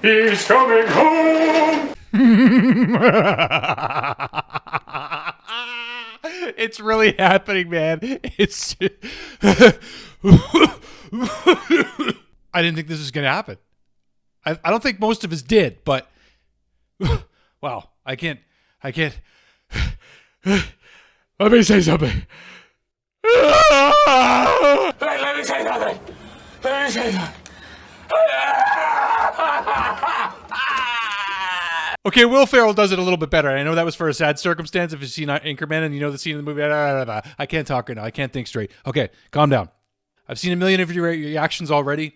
He's coming home. It's really happening, man. It's. I didn't think this was going to happen. I don't think most of us did, but wow, I can't. Let me say something. Let me say something. Okay, Will Ferrell does it a little bit better. I know that was for a sad circumstance. If you've seen Anchorman and you know the scene in the movie, I can't talk right now. I can't think straight. Okay, calm down. I've seen a million of your reactions already.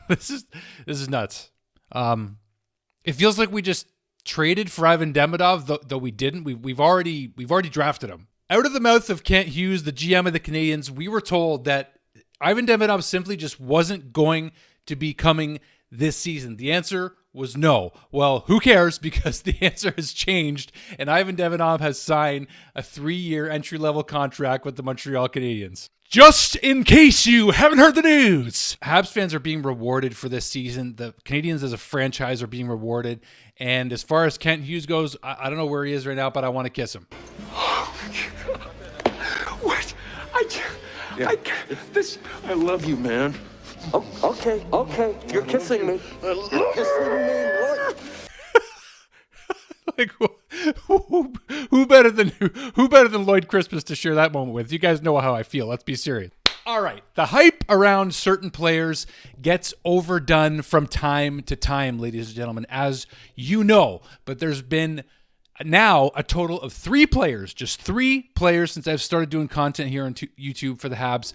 This is nuts. It feels like we just traded for Ivan Demidov, though we didn't. We've already drafted him. Out of the mouth of Kent Hughes, the GM of the Canadiens, we were told that Ivan Demidov simply just wasn't going to be coming this season. The answer was no. Well, who cares, because the answer has changed, and Ivan Demidov has signed a 3-year entry-level contract with the Montreal Canadiens. Just in case you haven't heard the news, Habs fans are being rewarded for this season. The Canadiens as a franchise are being rewarded. And as far as Kent Hughes goes, I don't know where he is right now, but I want to kiss him. What? I love you, man. Okay. You're kissing me. You're kissing me, what? Like, who better than Lloyd Christmas to share that moment with? You guys know how I feel. Let's be serious. All right. The hype around certain players gets overdone from time to time, ladies and gentlemen, as you know. But there's been now a total of 3 players, just 3 players since I've started doing content here on YouTube for the Habs,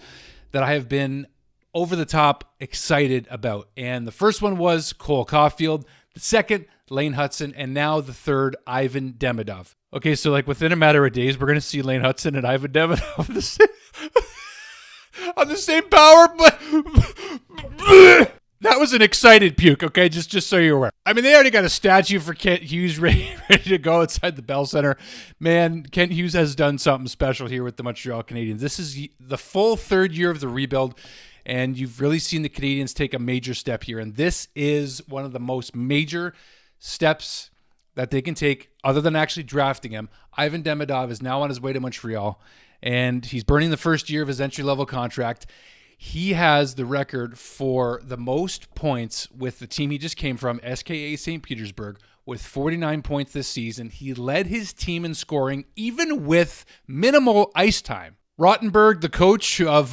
that I have been over the top excited about. And the first one was Cole Caulfield. The second, Lane Hutson, and now the third, Ivan Demidov. Okay, so like within a matter of days, we're going to see Lane Hutson and Ivan Demidov on the same power play. That was an excited puke, okay? Just so you're aware. I mean, they already got a statue for Kent Hughes ready to go inside the Bell Center. Man, Kent Hughes has done something special here with the Montreal Canadiens. This is the full 3rd year of the rebuild, and you've really seen the Canadiens take a major step here. And this is one of the most major steps that they can take other than actually drafting him. Ivan Demidov is now on his way to Montreal, and he's burning the first year of his entry-level contract. He has the record for the most points with the team he just came from, SKA St. Petersburg, with 49 points this season. He led his team in scoring, even with minimal ice time. Rottenberg, the coach of,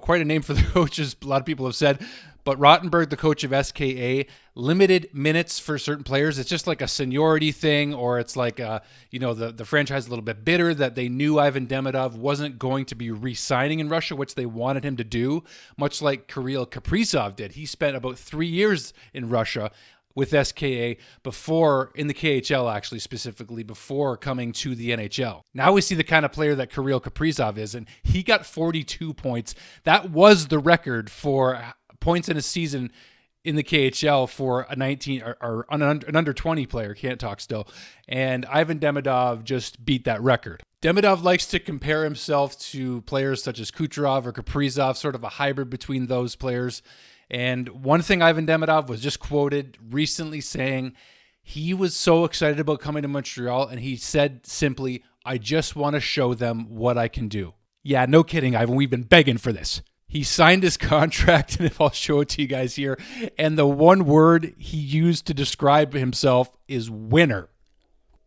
quite a name for the coaches, a lot of people have said, but Rottenberg, the coach of SKA, limited minutes for certain players. It's just like a seniority thing, or it's like, the franchise a little bit bitter that they knew Ivan Demidov wasn't going to be re-signing in Russia, which they wanted him to do, much like Kirill Kaprizov did. He spent about 3 years in Russia with SKA before, in the KHL actually, specifically before coming to the NHL. Now we see the kind of player that Kirill Kaprizov is, and he got 42 points. That was the record for points in a season in the KHL for a 19 or an under 20 player. Can't talk still. And Ivan Demidov just beat that record. Demidov likes to compare himself to players such as Kucherov or Kaprizov, sort of a hybrid between those players. And one thing Ivan Demidov was just quoted recently saying he was so excited about coming to Montreal, and he said simply, "I just want to show them what I can do." Yeah, no kidding, Ivan. We've been begging for this. He signed his contract, and if I'll show it to you guys here, and the one word he used to describe himself is winner.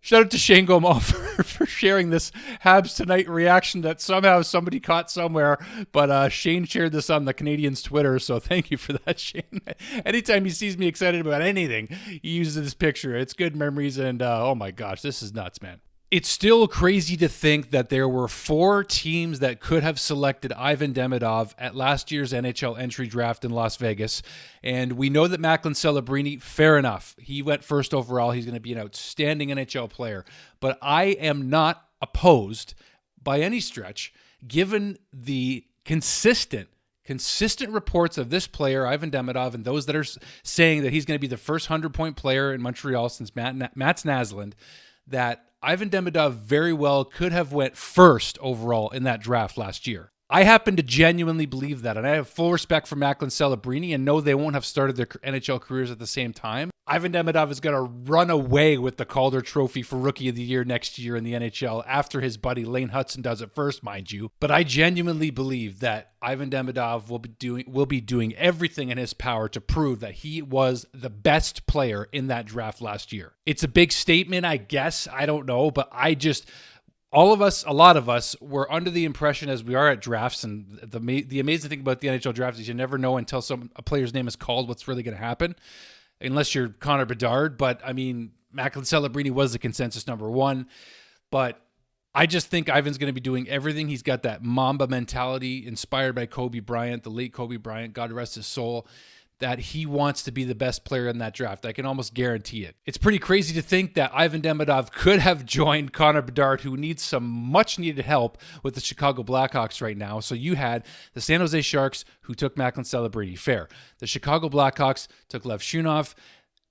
Shout out to Shane Gomel for sharing this Habs Tonight reaction that somehow somebody caught somewhere, but Shane shared this on the Canadiens Twitter, so thank you for that, Shane. Anytime he sees me excited about anything, he uses this picture. It's good memories, and oh my gosh, this is nuts, man. It's still crazy to think that there were 4 teams that could have selected Ivan Demidov at last year's NHL entry draft in Las Vegas. And we know that Macklin Celebrini, fair enough. He went first overall. He's going to be an outstanding NHL player. But I am not opposed by any stretch, given the consistent reports of this player, Ivan Demidov, and those that are saying that he's going to be the first 100-point player in Montreal since Mats Naslund, that Ivan Demidov very well could have went first overall in that draft last year. I happen to genuinely believe that, and I have full respect for Macklin Celebrini and know they won't have started their NHL careers at the same time. Ivan Demidov is going to run away with the Calder Trophy for Rookie of the Year next year in the NHL after his buddy Lane Hutson does it first, mind you. But I genuinely believe that Ivan Demidov will be doing everything in his power to prove that he was the best player in that draft last year. It's a big statement, I guess. I don't know, but a lot of us were under the impression as we are at drafts, and the amazing thing about the NHL draft is you never know until a player's name is called what's really going to happen, unless you're Connor Bedard. But I mean, Macklin Celebrini was the consensus number one, but I just think Ivan's going to be doing everything. He's got that Mamba mentality inspired by Kobe Bryant, the late Kobe Bryant, God rest his soul, that he wants to be the best player in that draft. I can almost guarantee it. It's pretty crazy to think that Ivan Demidov could have joined Connor Bedard, who needs some much-needed help with the Chicago Blackhawks right now. So you had the San Jose Sharks, who took Macklin Celebrini. Fair. The Chicago Blackhawks took Lev Shunov.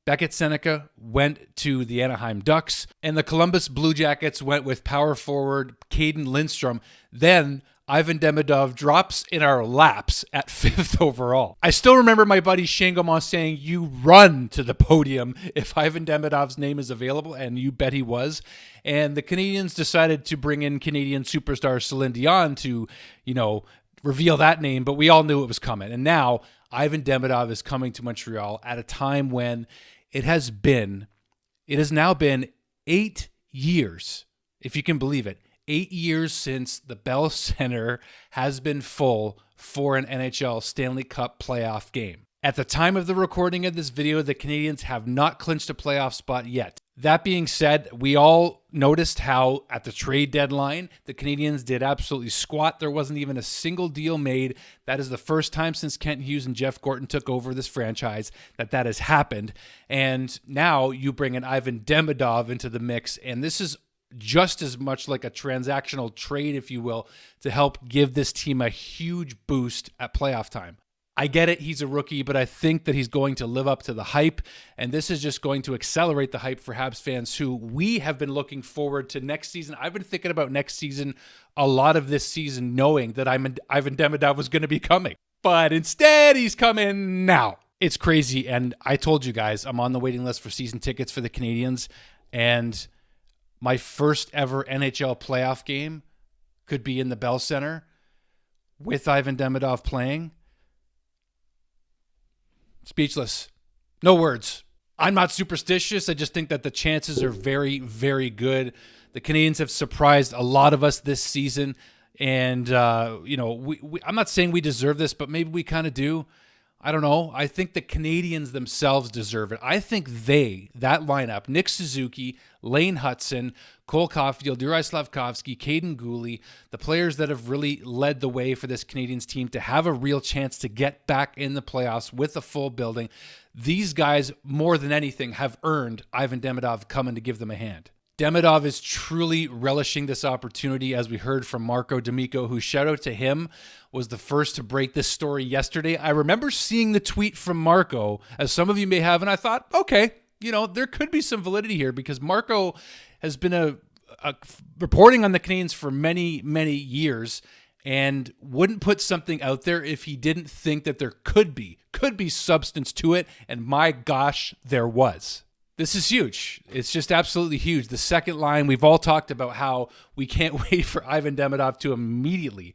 Beckett Seneca went to the Anaheim Ducks. And the Columbus Blue Jackets went with power forward Caden Lindstrom. Then Ivan Demidov drops in our laps at 5th overall. I still remember my buddy Shangomon saying, "You run to the podium if Ivan Demidov's name is available," and you bet he was. And the Canadiens decided to bring in Canadian superstar Celine Dion to, reveal that name, but we all knew it was coming. And now Ivan Demidov is coming to Montreal at a time when it has now been 8 years, if you can believe it. 8 years since the Bell Center has been full for an NHL Stanley Cup playoff game. At the time of the recording of this video, the Canadiens have not clinched a playoff spot yet. That being said, we all noticed how at the trade deadline, the Canadiens did absolutely squat. There wasn't even a single deal made. That is the first time since Kent Hughes and Jeff Gorton took over this franchise that has happened. And now you bring in Ivan Demidov into the mix, and this is just as much like a transactional trade, if you will, to help give this team a huge boost at playoff time. I get it, he's a rookie, but I think that he's going to live up to the hype, and this is just going to accelerate the hype for Habs fans who we have been looking forward to next season. I've been thinking about next season a lot of this season, knowing that Ivan Demidov was going to be coming, but instead he's coming now. It's crazy, and I told you guys, I'm on the waiting list for season tickets for the Canadiens, and my first ever NHL playoff game could be in the Bell Center with Ivan Demidov playing. Speechless. No words. I'm not superstitious. I just think that the chances are very, very good. The Canadiens have surprised a lot of us this season. And, I'm not saying we deserve this, but maybe we kind of do. I don't know. I think the Canadiens themselves deserve it. I think that lineup, Nick Suzuki, Lane Hutson, Cole Caulfield, Juraj Slafkovsky, Caden Gooley, the players that have really led the way for this Canadiens team to have a real chance to get back in the playoffs with a full building. These guys, more than anything, have earned Ivan Demidov coming to give them a hand. Demidov is truly relishing this opportunity, as we heard from Marco D'Amico, who, shout out to him, was the first to break this story yesterday. I remember seeing the tweet from Marco, as some of you may have, and I thought, okay, there could be some validity here, because Marco has been reporting on the Canadiens for many, many years, and wouldn't put something out there if he didn't think that there could be substance to it, and my gosh, there was. This is huge. It's just absolutely huge. The second line, we've all talked about how we can't wait for Ivan Demidov to immediately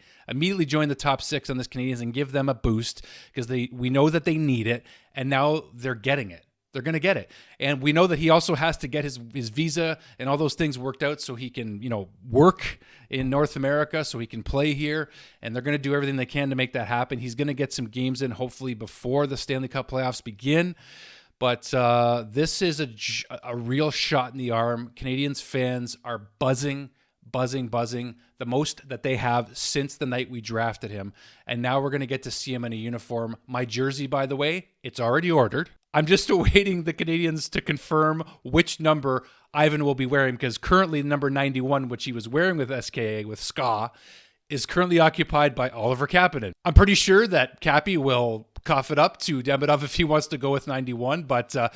join the top 6 on this Canadiens and give them a boost, because we know that they need it, and now they're getting it. They're going to get it. And we know that he also has to get his visa and all those things worked out so he can, work in North America, so he can play here. And they're going to do everything they can to make that happen. He's going to get some games in, hopefully, before the Stanley Cup playoffs begin. But this is a real shot in the arm. Canadiens fans are buzzing, the most that they have since the night we drafted him. And now we're going to get to see him in a uniform. My jersey, by the way, it's already ordered. I'm just awaiting the Canadiens to confirm which number Ivan will be wearing, because currently number 91, which he was wearing with SKA, with SKA, is currently occupied by Oliver Kapanen. I'm pretty sure that Cappy will cough it up to Demidov if he wants to go with 91, but as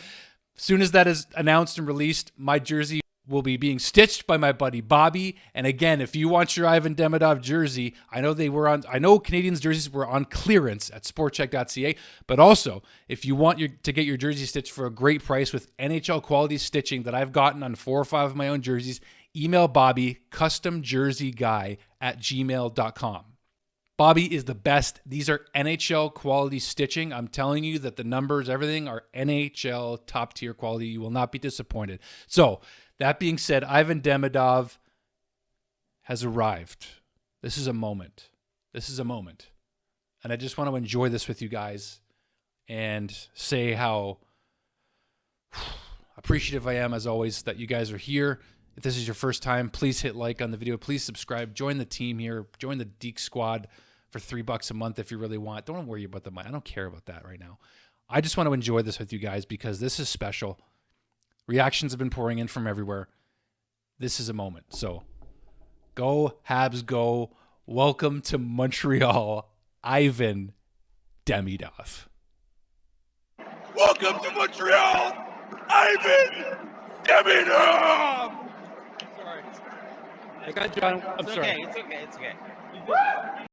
soon as that is announced and released, my jersey will be being stitched by my buddy Bobby. And again, if you want your Ivan Demidov jersey, I know Canadiens jerseys were on clearance at sportcheck.ca, but also if you want to get your jersey stitched for a great price with NHL quality stitching that I've gotten on 4 or 5 of my own jerseys, email Bobby, customjerseyguy@gmail.com. Bobby is the best. These are NHL quality stitching. I'm telling you that the numbers, everything are NHL top tier quality. You will not be disappointed. So that being said, Ivan Demidov has arrived. This is a moment. This is a moment. And I just want to enjoy this with you guys and say how appreciative I am, as always, that you guys are here. If this is your first time, please hit like on the video. Please subscribe. Join the team here. Join the Deke Squad for $3 a month if you really want. Don't worry about the money. I don't care about that right now. I just want to enjoy this with you guys because this is special. Reactions have been pouring in from everywhere. This is a moment. So go, Habs, go. Welcome to Montreal, Ivan Demidov. Welcome to Montreal, Ivan Demidov! Sorry. I got John. I'm sorry. It's okay.